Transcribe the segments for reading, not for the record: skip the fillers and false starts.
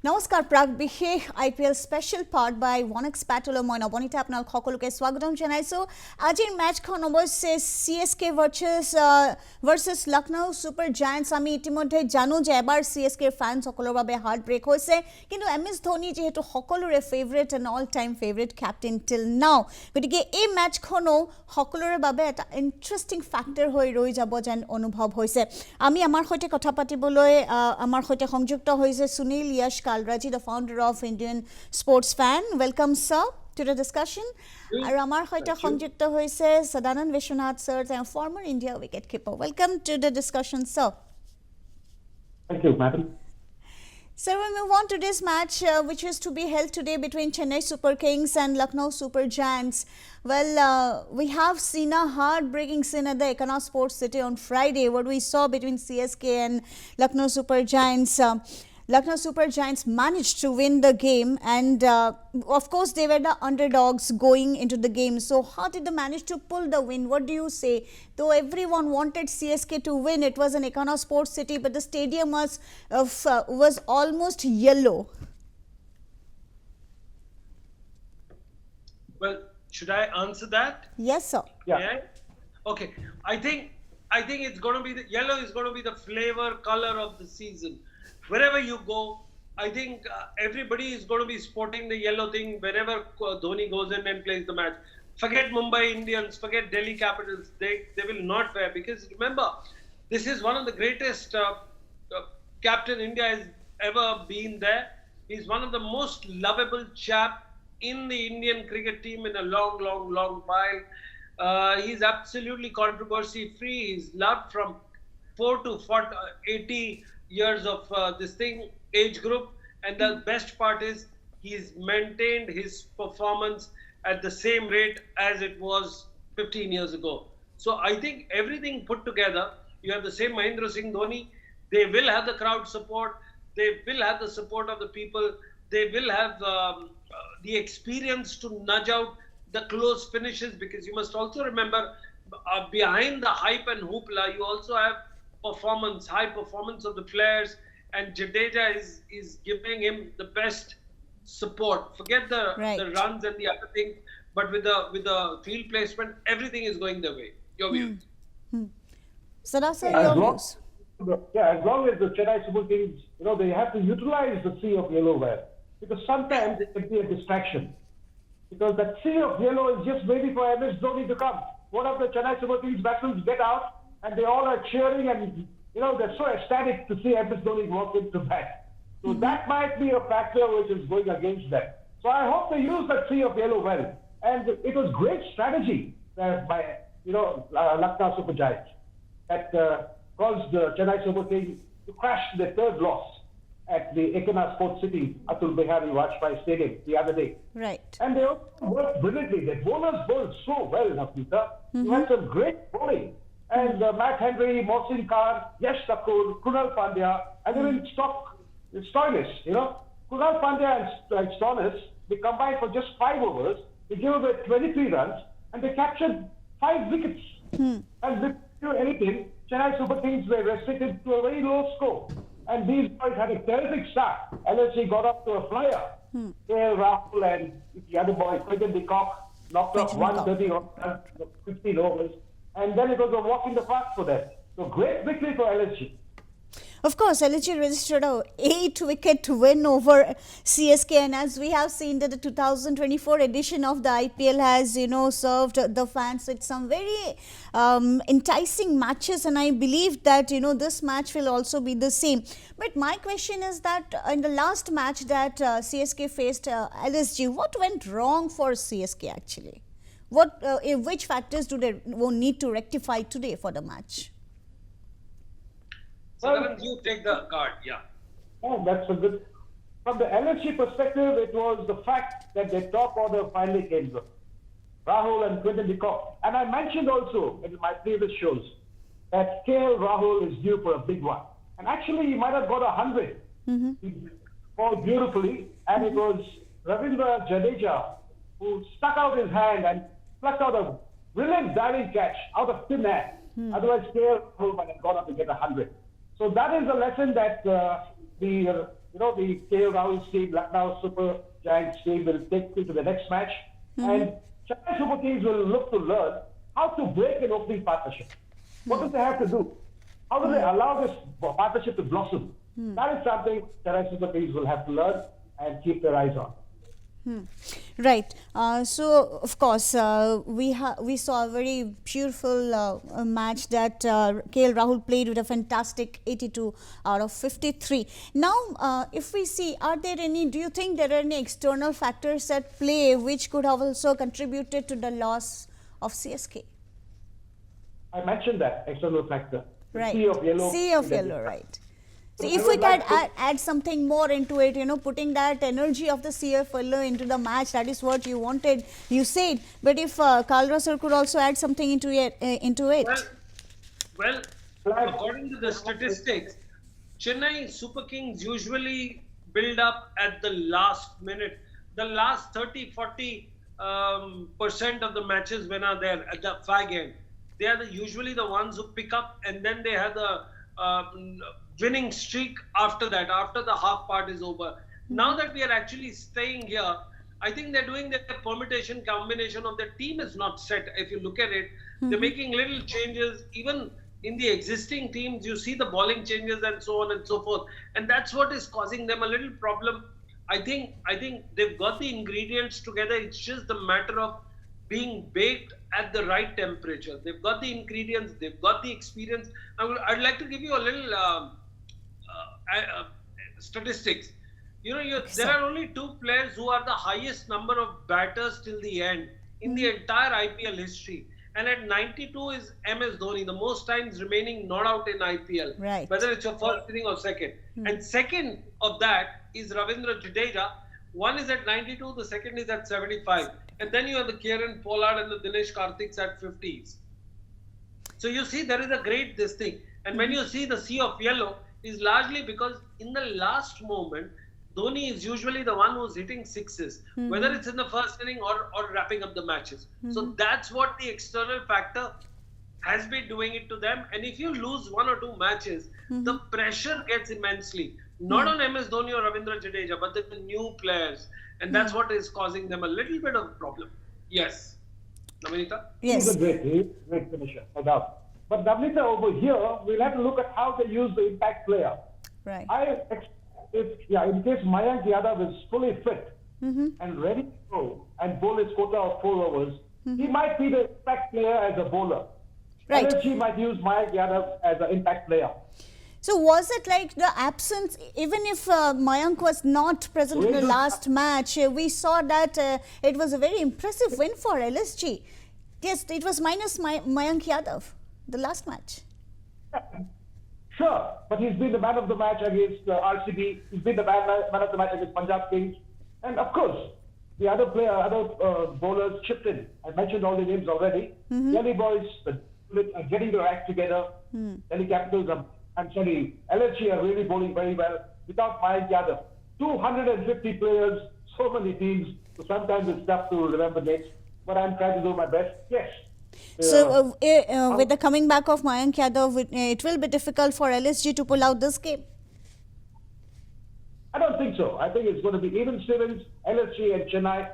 নমস্কাৰ প্ৰাগ বিশেষ IPL special part by ওৱানএক্স পেট্ৰলৰ মই নৱনীতা আপোনাক সকলোকে স্বাগতম জনাইছোঁ। আজিৰ মেচখন অৱশ্যে CSK ভাৰ্চেছ লক্ষ্ণৌ ছুপাৰ জায়াণ্টছ। আমি ইতিমধ্যে জানো যে এবাৰ CSK ফেন্সসকলৰ বাবে হাৰ্ট ব্ৰেক হৈছে, কিন্তু MS ধোনী যিহেতু সকলোৰে favourite and all time favourite captain till now, গতিকে এই মেচখনো সকলোৰে বাবে এটা ইণ্টাৰেষ্টিং ফেক্টৰ হৈ ৰৈ যাব যেন অনুভৱ হৈছে। আমি আমাৰ সৈতে কথা পাতিবলৈ আমাৰ সৈতে সংযুক্ত হৈছে Sunil Yash Kalra, the founder of Indian Sports Fan. Welcome, sir, to the discussion. And Amar Hoita Hongjukta hoise Sadanand Vishwanath, sir, and former India wicketkeeper. Welcome to the discussion, sir. Thank you, madam. Sir, we move on to this match, which is to be held today between Chennai Super Kings and Lucknow Super Giants. Well, we have seen a heartbreaking scene at the Ekana Sports City on Friday, what we saw between CSK and Lucknow Super Giants. Lucknow Super Giants managed to win the game, and of course they were the underdogs going into the game. So how did they manage to pull the win? What do you say? Though everyone wanted CSK to win, it was an Ekana Sports City, but the stadium was almost yellow. Well, should I answer that? Yes, sir. Yeah. Okay. I think it's going to be yellow is going to be the flavor color of the season. Wherever you go, I think everybody is going to be sporting the yellow thing whenever Dhoni goes in and plays the match. Forget Mumbai Indians, forget Delhi Capitals. They will not wear, because remember, this is one of the greatest captain India has ever been there. He's one of the most lovable chap in the Indian cricket team in a long while. He's absolutely controversy free. He's loved from 4 to 80 years of this age group, and the best part is he's maintained his performance at the same rate as it was 15 years ago. So I think everything put together, you have the same Mahendra Singh Dhoni, they will have the crowd support, they will have the support of the people, they will have the experience to nudge out the close finishes, because you must also remember behind the hype and hoopla, you also have high performance of the players, and Jadeja is giving him the best support. Forget the runs and the other things, but with the field placement, everything is going their way. Your views? Sadasa, your views? Yeah, as long as the Chennai Super Kings, they have to utilize the sea of yellow wear, because sometimes it can be a distraction. Because that sea of yellow is just waiting for MS Dhoni to come. One of the Chennai Super Kings batsmen get out, and they all are cheering, and they're so ecstatic to see MS Dhoni walk into bat. So that might be a factor which is going against them. So I hope they use that sea of yellow well. And it was great strategy by Lucknow Super Giants that caused the Chennai Super Kings to crash their third loss at the Ekana Sports City, Atul Bihari Vajpayee Stadium the other day. Right. And they also worked brilliantly. The bowlers bowled so well, Nafisa. You had some great bowling. And Matt Henry, Mohsin Khan, Yash Thakur, Kunal Pandya, and even Stoinis, Kunal Pandya and Stoinis, they combined for just 5 overs. They gave away 23 runs, and they captured 5 wickets. And without anything, Chennai Super Kings were restricted to a very low score. And these boys had a terrific start. LSG got up to a flyer. KL Rahul and the other boy, Quinton de Kock, knocked off 130 on 15 overs. And then it was a walk in the park for them. So great victory for LSG. Of course, LSG registered a 8-wicket win over CSK, and as we have seen that the 2024 edition of the IPL has, served the fans with some very enticing matches, and I believe that, this match will also be the same. But my question is that in the last match that CSK faced LSG, what went wrong for CSK actually? Which factors do they need to rectify today for the match? Sadanand, you take the card, yeah. Oh, that's a good. From the LSG perspective, it was the fact that their top order finally came through. Rahul and Quinton de Kock. And I mentioned also in my previous shows that KL Rahul is due for a big one. And actually, he might have got 100. He fought beautifully, and it was Ravindra Jadeja who stuck out his hand and plucked out a brilliant diving catch out of thin air. Otherwise, KL Rahul might have gone up to get 100. So that is a lesson that the the KL Rahul's team, Lucknow Super Giants team will take it to the next match. And Chennai Super Kings will look to learn how to break an opening partnership. What do they have to do? How do they allow this partnership to blossom? That is something Chennai Super Kings will have to learn and keep their eyes on. Right. So, of course, we saw a very beautiful match that KL Rahul played with a fantastic 82 out of 53. Now, if we see, do you think there are any external factors at play which could have also contributed to the loss of CSK? I mentioned that external factor. The Right. Sea of yellow. Sea of yellow, right. So I if would we could like to- add something more into it, putting that energy of the Sea of yellow into the match, that is what you wanted, you said. But if Kalra sir could also add something into it. Well, according to the statistics, Chennai Super Kings usually build up at the last minute. The last 30-40% of the matches when are there at the fag end. They are usually the ones who pick up, and then they have the winning streak after that, after the half part is over. Now that we are actually staying here, I think they're doing their permutation combination of their team is not set. If you look at it, they're making little changes. Even in the existing teams, you see the bowling changes and so on and so forth. And that's what is causing them a little problem. I think they've got the ingredients together. It's just the matter of being baked at the right temperature. They've got the ingredients, they've got the experience. I'd like to give you a little statistics. There are only 2 players who are the highest number of batters till the end in the entire IPL history. And at 92 is MS Dhoni, the most times remaining not out in IPL. Right. Whether it's your first inning or second. And second of that is Ravindra Jadeja. One is at 92, the second is at 75. And then you have the Kieran Pollard and the Dinesh Karthik's at 50s. So you see there is a great this thing. And when you see the Sea of Yellow, is largely because in the last moment, Dhoni is usually the one who's hitting sixes, whether it's in the first inning or wrapping up the matches. So that's what the external factor has been doing it to them. And if you lose 1 or 2 matches, the pressure gets immensely. Not on MS Dhoni or Ravindra Jadeja, but the new players. And that's what is causing them a little bit of problem. Yes. Namanita? Yes. He's a great finisher, no doubt. But Navnita, over here, we'll have to look at how they use the impact player. Right. In case Mayank Yadav is fully fit and ready to go and bowl his quota of 4 overs, he might be the impact player as a bowler. Right. LSG might use Mayank Yadav as an impact player. So was it like the absence, even if Mayank was not present in the last match, we saw that it was a very impressive win for LSG. Yes, it was minus Mayank Yadav, the last match. Sure, but he's been the man of the match against RCB. He's been the man of the match against Punjab Kings. And of course, the other bowlers chipped in. I mentioned all the names already. Delhi boys are getting their act together. Delhi Capitals LSG are really bowling very well without Mayank Yadav. 250 players, so many teams. So sometimes it's tough to remember names. But I'm trying to do my best. Yes. So with the coming back of Mayank Yadav, it will be difficult for LSG to pull out this game. I don't think so. I think it's going to be even Stevens, LSG and Chennai.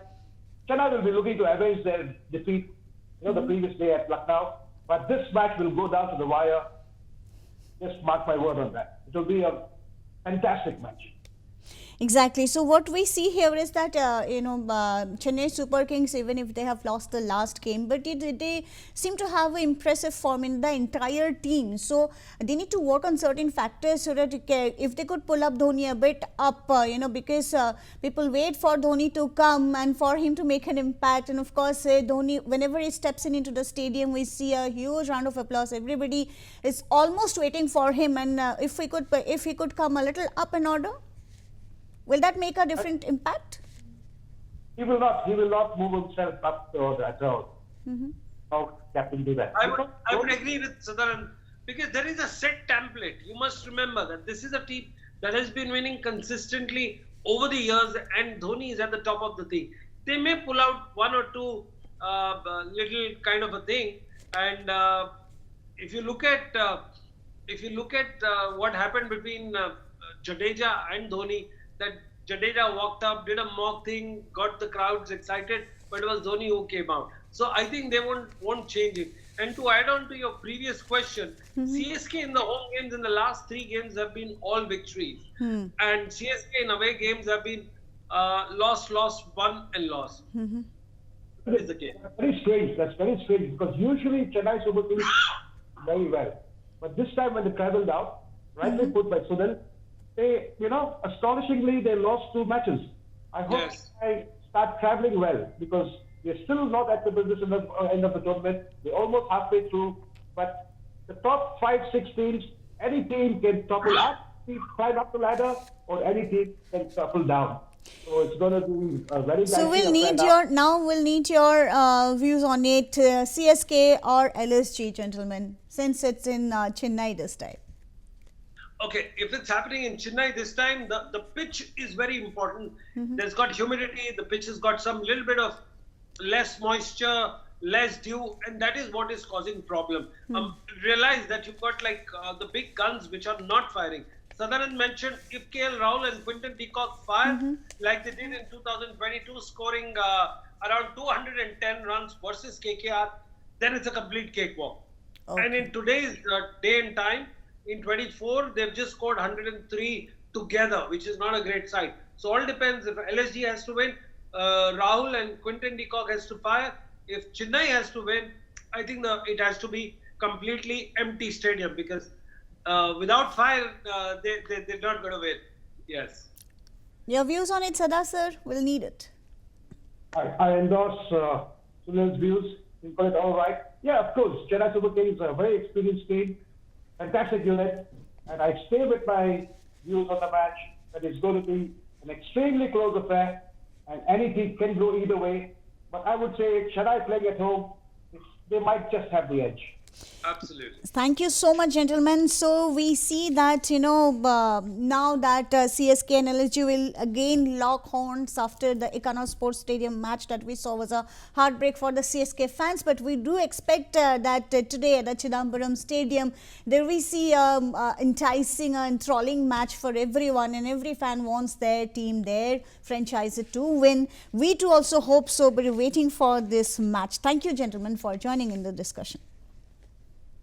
Chennai will be looking to avenge their defeat, the previous day at Lucknow. But this match will go down to the wire. Just mark my word on that. It will be a fantastic match. Exactly. So what we see here is that Chennai Super Kings, even if they have lost the last game, but they seem to have an impressive form in the entire team. So they need to work on certain factors so that if they could pull up Dhoni a bit up, because people wait for Dhoni to come and for him to make an impact. And of course, Dhoni, whenever he steps into the stadium, we see a huge round of applause. Everybody is almost waiting for him. And if he could come a little up in order, will that make a different impact? He will not. He will not move himself up at all. How captain do that? I would agree with Sadanand because there is a set template. You must remember that this is a team that has been winning consistently over the years, and Dhoni is at the top of the thing. They may pull out 1 or 2 little kind of a thing, and if you look at what happened between Jadeja and Dhoni, that Jadeja walked up, did a mock thing, got the crowds excited, but it was Dhoni who came out. So I think they won't change it. And to add on to your previous question, CSK in the home games in the last 3 games have been all victories. And CSK in away games have been loss, won and loss. That is the case. That's very strange. That's very strange because usually Chennai Super Kings very well. But this time when they travelled out, rightly put by Sunil, they, astonishingly, they lost 2 matches. I hope they start travelling well because they're still not at the business end of the tournament. They're almost halfway through. But the top 5-6 teams, any team can topple up, climb up the ladder, or any team can topple down. So it's going to be a very bad. So we'll need your views on it, CSK or LSG, gentlemen, since it's in Chennai this time. Okay, if it's happening in Chennai this time, the pitch is very important. There's got humidity, the pitch has got some little bit of less moisture, less dew, and that is what is causing problem. Realize that you've got like the big guns which are not firing. Sadanand mentioned if KL Rahul and Quinton de Kock fire like they did in 2022, scoring around 210 runs versus KKR, then it's a complete cakewalk. Okay. And in today's day and time, in 24, they've just scored 103 together, which is not a great sight. So all depends. If LSG has to win, Rahul and Quinton de Kock has to fire. If Chennai has to win, I think it has to be completely empty stadium because without fire, they're not going to win. Yes. Your views on it, Sada sir? We'll need it. I endorse Sunil's views. You got it all right. Yeah, of course. Chennai Super Kings are a very experienced team, fantastic unit, and I stay with my views on the match that it's going to be an extremely close affair, and any team can go either way. But I would say Chennai playing at home, they might just have the edge. Absolutely. Thank you so much, gentlemen. So we see that, now that CSK and LSG will again lock horns after the Econo Sports Stadium match that we saw was a heartbreak for the CSK fans. But we do expect that today at the Chidambaram Stadium, there we see enticing and enthralling match for everyone, and every fan wants their team, their franchise to win. We too also hope so, but we're waiting for this match. Thank you, gentlemen, for joining in the discussion.